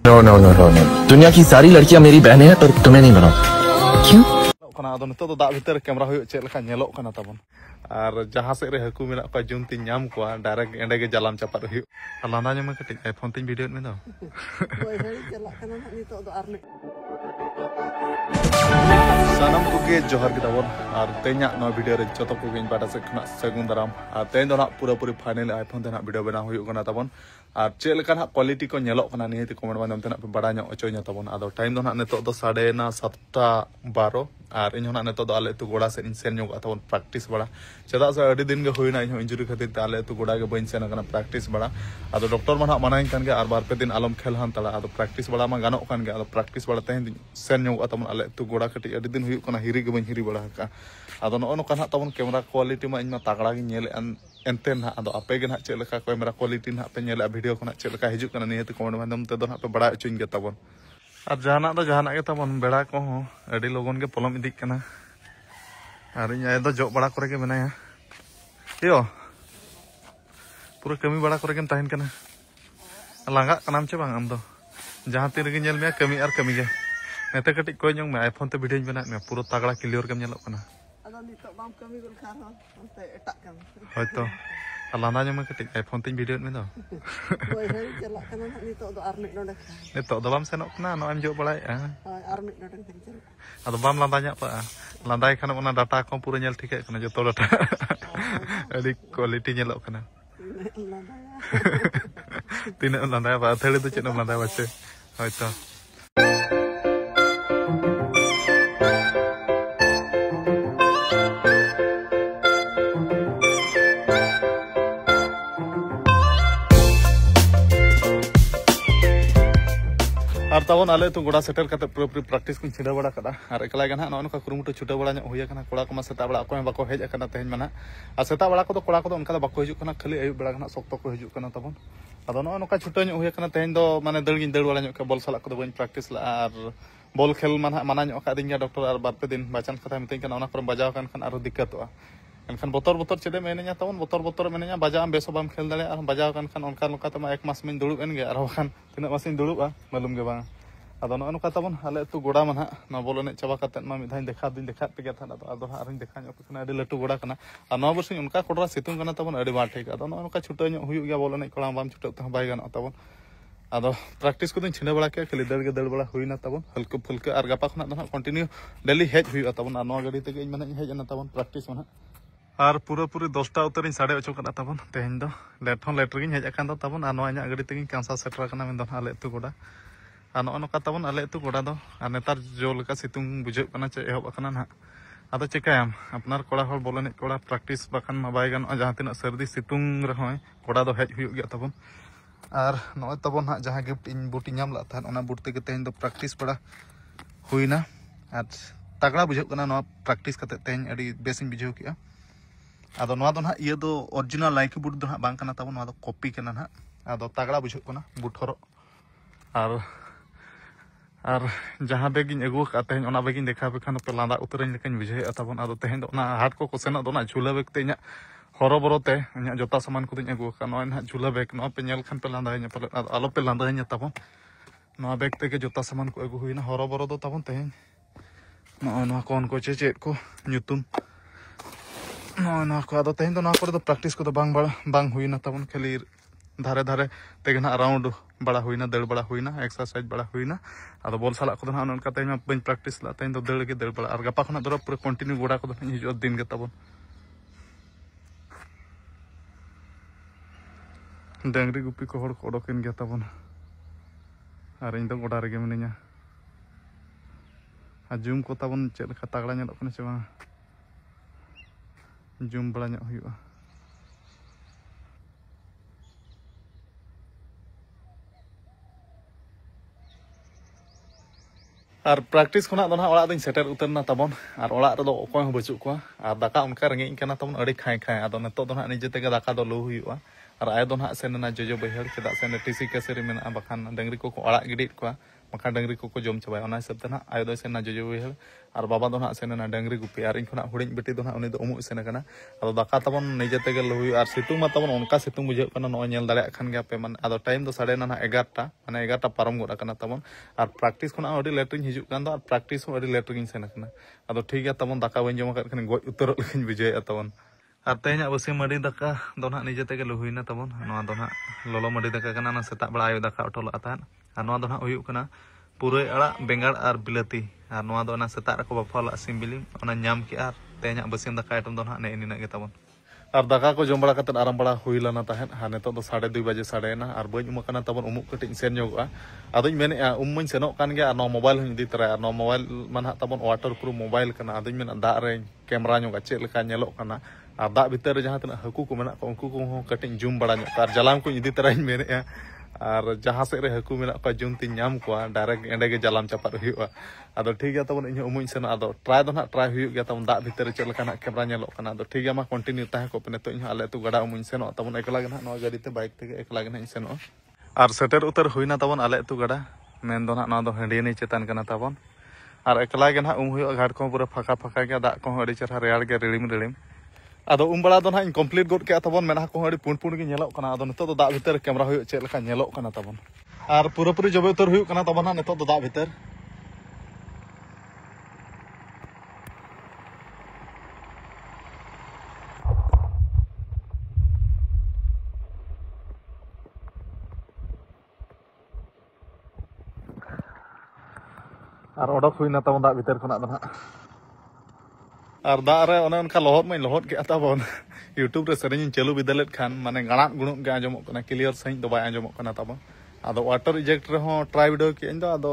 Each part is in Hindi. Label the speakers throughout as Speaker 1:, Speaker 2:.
Speaker 1: No no no no no, दुनिया की सारी लड़कियां मेरी बहनें हैं पर तुम्हें नहीं बनाओ। क्यों?
Speaker 2: दाग भीतर कैमरा हो चेक नेलो तबन और जहाँ से हकू मेना को जूम तीन नाम को डायरेक्ट एंडे के जालाम चपात हो लाना जमा कटिज आईफोन तीन वीडियो में दो सानम कुके जोहर के तबन और तेना नो वीडियो रे जतो को इन बाटा से खना सगुन दाराम और तेन दो ना पूरा पूरी फाइनल आईफोन तेना वीडियो बना हुई कना तबन और चेल कना क्वालिटी को नेलो कना निहति कमेंट माध्यम तेना पे बड़ा नो अचो तबन आदो टाइम दो ना नेतो दो 7:30 और इन नेतो दो आले तु गोड़ा से इन सेन योग तबन प्रैक्टिस बड़ा चदा से अडी दिन के हुईना इन इंजुरी खातिर ते आले तु गोड़ा के बइन सेन कना प्रैक्टिस बड़ा आदो डॉक्टर माना मनाइन कान के और बार पे दिन आलम खेल हान तला आदो प्रैक्टिस बड़ा मा गानो कान के आदो प्रैक्टिस बड़ा तेन सेन योग तबन आले तु गोड़ा कटी अडी दिन हुई कना हिरी के बइन हिरी बड़ा का आदो नो काना तबन कैमरा क्वालिटी मा इन मा तगड़ा गे नेल एनते ना आदो आपे गे ना चेक लेका कैमरा क्वालिटी ना पे नेल वीडियो को ना चेक लेका हिजुक कना निहति कमेंट माध्यम ते दो ना पे बड़ा अचुइन के तबन और जहाना के तबन बेड़ा को अडी लोगन के पलम इदिक कना और इन आय दो जो बड़ा करे के बनाया यो पूरा कमी बड़ा करे के ताहिन कना लांगा कनाम चे बांग आम दो जहां तीन गे नेल में कमी और कमी गे नेते कटी कोई जोंग में आईफोन ते वीडियो बना में पूरा तगड़ा क्लियर के नेलो कना
Speaker 3: अदो नितो बाम कमी गुल खार हो अंते एटा कम
Speaker 2: होयतो लाना जमा कटी आईफोन तीन वीडियो में दो
Speaker 3: ओय हे चला कना नितो दो आर मिट नोडे
Speaker 2: नितो दो बाम सेनो कना नो एम जो बड़ाय
Speaker 3: आर मिट नोडे चल
Speaker 2: अदो बाम लांदा nya पा लांदाय खाना ओना डाटा को पूरा नेल ठीक कना जो तो डाटा अडी क्वालिटी नेलो कना तीन लांदाय बा थेले तो चेनो लांदाय बाचे होयतो और तबन आले तो गोड़ा सेटल करते पूरा पूरी प्रैक्टिस को छिड़ा बड़ा कदा और एकला गना नो का कुरुमुटु छुटा बड़ा होया कना कोड़ा को सेता बड़ा को बाको हेज कना तेहन मना और सेता बड़ा को कोड़ा को उनका बाको हिजु कना खाली आयु बड़ा कना सख्त को हिजु कना तबन अदो नो का छुटा होया कना तेहन दो माने दळगिन दळ बड़ा के बॉल साला को बइन प्रैक्टिस ला और बॉल खेल माना का दिंगा डॉक्टर और बार पे दिन बाचन कथा मितई कना ओना करम बजाव कान और दिक्कतवा एनखान बोतर चेदे मेने냐 तबन बोतर मेने냐 बजाव बेसो बाम खेल दाले और बजाव कान खान ओनका लोका तमा एक मास में दुड़ुब एन गे और खान तिना मासिन दुड़ुबा मालूम गे बा अदो नो तबन आले तु गोड़ा मा ना बोल एने चाबा कते मा मिधाई देखा पे था अदो आरिन देखा कना अडी लटू गोड़ा कना और नो बरसिन उनका कोडरा सितुंग कना तबन अडी बा ठीक अदो नो छुटा हुई गया बोल एने कोड़ा बाम छुटा त बाय गानो तबन अदो प्रैक्टिस को छिंडे बड़ा के खाली दड़ के दड़ बड़ा हुईना तबन हल्के फुल्के और गपा खना दो कंटिन्यू डेली हेज हुई तबन और नो गाड़ी ते इन माने हेज ना तबन प्रैक्टिस मा और पूरा पूरी 10टा उतर साढ़े अचो कना तबन तेहन दो लेट हन लेटर गिन हेज अकान दो तबन और नो इना गाड़ी ते कांसा सेटर कना में दो आले तु गोड़ा और नो तबन आले तु गोड़ा दो और नेतार जो लेका सितुंग बुझे कना चे एहब कना ना आदो चिकायाम अपनार कोड़ा हर बोल एने कोड़ा प्रैक्टिस बाखान मा बाय गानो जहां तिना सर्दी सितुंग रहोय कोड़ा दो हेज हुई गया तबन और नो तबन हा जहां गिफ्ट इन बूटी नाम ला था ओना बूट ते तेहन दो प्रैक्टिस बड़ा हुईना और तगड़ा बुझे कना नो प्रैक्टिस कते तेहन अडी बेसिन बुझे किया आदो नो ना ये दो ओरिजिनल लाइक बूट दो बांग कना तबन नो कॉपी कना ना आदो तगड़ा बुझे कना बूट हरो और जहाँ बेग अगू तेहन ओना बेग देखा पे खान पे लादा उतरन लेकिन बुझे तबन आदो तेहन दो हाट को सेनो दो झूला बेग ते इना हरो बरो ते इना जोता सामान को अगू नो ना झूला बेग नो पे नेल खान पे लादा पे आलो पे लादा तबन नो बेग ते जोता सामान को अगू हुईना हरो बरो दो तबन तेहन नो कौन को चेक को नुतुम नो को आदो तेहन दो प्रैक्टिस को बांग हुईना तबन खाली धारे धारे तेगे ना राउंड बड़ा हुईना दड़ बड़ा हुईना एक्सरसाइज बड़ा हुईना आदो बॉल साला को उनका तेहन बन प्रैक्टिस ला तेहन दो दड़ के दड़ बड़ा और गपा खना दो पूरा कंटिन्यू गोड़ा को हिजु दिन के तबन डांगरी गुपी को हड़ को ओडोकेन गया तबन और इन दो गोड़ा रेगे मिनिया आ जूम को तबन चेद लेका तगड़ा नेलोग कना चे बा जूम बड़ा ᱧᱚᱜ हुआ और प्रैक्टिस खुना दो ना ओड़ा दिन सेटर उतरना तबन और ओड़ा रे दो ओकोय हो बचु को और दाका उनका रेंगे कना तबन अड़ी खाय खाय आदो नतो दो ना निजे तेगे दाका दो लो हुआ और आय दो ना सेन ना जोजो बहर चेदा सेन टीसी केसरी मेना बखान डंगरी को ओड़ा गिडित को baka dangri ko jom chabai ona hisab te na ayo do sena jojo wehel ar baba do na sena dangri gupi ar in khona huding beti do na uni do umu sena kana ado daka tabon nije tege lui ar situng ma tabon onka situng bujhe kana no nyel dare khan ge ape man ado time do sade na 11 mane 11 parom goda kana tabon ar practice khona adi late ring hijuk kan do ar practice ho adi late ring sena kana ado thik ya tabon daka ban jom kat kan goj utorok lekin bujhe tabon ar tehnya basi madi daka do na nije tege luhuina tabon no do na lolo madi daka kana na setak bala ayo daka otol atan ar no do na huyuk kana purai ara bengar ar bilati ar no do na setak ko bafal asim bilim ona nyam ki ar tehnya basi daka item do na ne ini na ge tabon ar daka ko jom bala katen aram bala huilana tahen ha neto do 2:30 baje sade na ar boy umuk kana tabon umuk keting sen nyoga adoñ mene ummuñ senok kan ge ar no mobile hun di tara ar no mobile man ha tabon waterproof mobile kana adoñ men da re camera nyoga chet leka nyelok kana ar dak bitar jahan tena haku ko menak ko unku ko keting zoom bala nyok ar jalam ko idi tarañ mene ar jahan se re haku menak ko zoom tin nyam ko direct ende ge jalam capat huyuga ado thik ya tabon inyo umuñ sen ado try do na try huyug ya tabon dak bitar chet leka na camera nyelok kana ado thik ya ma continue tah ko pene to inyo ale tu gada umuñ senok tabon ekla ge na no gadi te bike te ekla ge na senok ar seter utar huina tabon ale tu gada men do na no do handi chetan kana tabon ar ekla ge na huyuga ghat ko pura phaka phaka ge dak ko adi chera real ge relim ado bala do na complete got ke tabon mena ko adi pun ge nyelok kana ado nito do dak bitar camera huyuk chet leka nyelok kana tabon ar pura puri jobe utar huyuk kana tabon na nito do dak bitar ar odok huina tabon dak bitar khona do na ar da re ona unka lohot main lohot ke tabon YouTube re sereng chalu bidalet khan mane ganak gunuk ge anjomok kana clear sain do bai anjomok kana tabon ado water eject re ho try video ke endo ado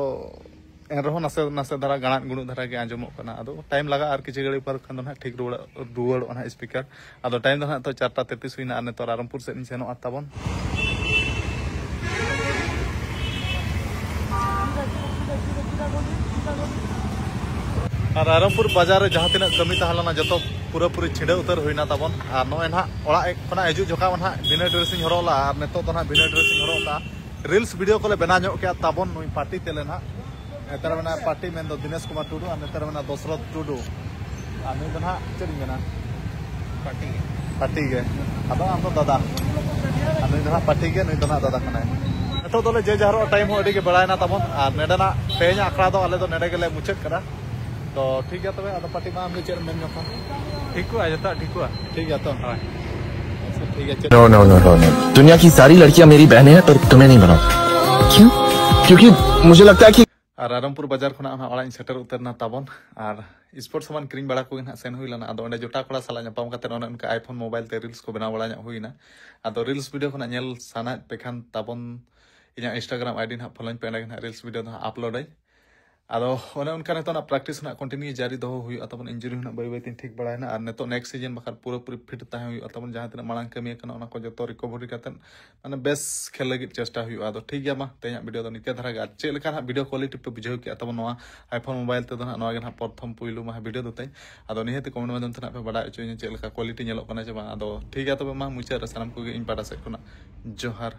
Speaker 2: en reho nase dara ganak gunuk dara ge anjomok kana ado time laga ar kichi gari par khan do na thik ruwar ona speaker ado time do na to 4:33 huina ane to Rampur se seno tabon Rampur bazar jahah tina kami tahalana joto pura puri chinde utar huina tabon ar no enha ola khona eju joka manha bina dressing horola ar neto to na bina dressing horoka reels video kole bena nyok ke tabon nui party tele na etar mena party men do Dinesh Kumar Tudu ar etar mena Dosrat Tudu ar nui bena cheri mena party ge ado am to dada ar nui bena party ge nui dona dada kana neto dole je jaharo time ho adi ge badai na tabon ar nedana tehnya akra do ale do nede gele muchet kada तो ठीक है तबे आधा पार्टी में हमने चेयर में नोका ठीक हुआ जता ठीक हुआ ठीक है तो हां अच्छा ठीक है
Speaker 1: नो नो नो नो दुनिया की सारी लड़कियां मेरी बहनें हैं पर तुम्हें नहीं बनाओ क्यों क्योंकि मुझे लगता है कि
Speaker 2: रामपुर बाजार खना ओड़ा सेटर उतरना ताबन और स्पोर्ट्स सामान क्रीम बड़ा को सेन हुईलाना आदो ओंडे जोटा कड़ा साला ᱧᱟᱯᱟᱢ ᱠᱟᱛᱮ ᱚᱱᱟ ᱩᱱᱠᱟ आईफोन मोबाइल ते रील्स को बनाव बड़ा ᱧᱚᱜ हुईना आदो रील्स वीडियो खना ᱧᱮᱞ साना पेखान ताबन इना इंस्टाग्राम आईडी ना फॉलोइंग पे ना रील्स वीडियो ना upload I ado ona unka neto na practice na continue jari doho hui atabon injury na bai bai tin thik bada na ar neto next season bakar pura puri fit ta hui atabon jahan tina malang kami kana ona ko joto recovery katen mane best khel lagi chesta hui ado thik ya ma tenya video do nikya dhara ga che leka na video quality pe bujhau ki atabon noa iPhone mobile te do na noa ga prothom puilu ma video do tai ado nihete comment madam tana pe bada che che leka quality nyelok kana che ba ado thik ya tobe ma mucha ra sanam ko ge in pada se kona johar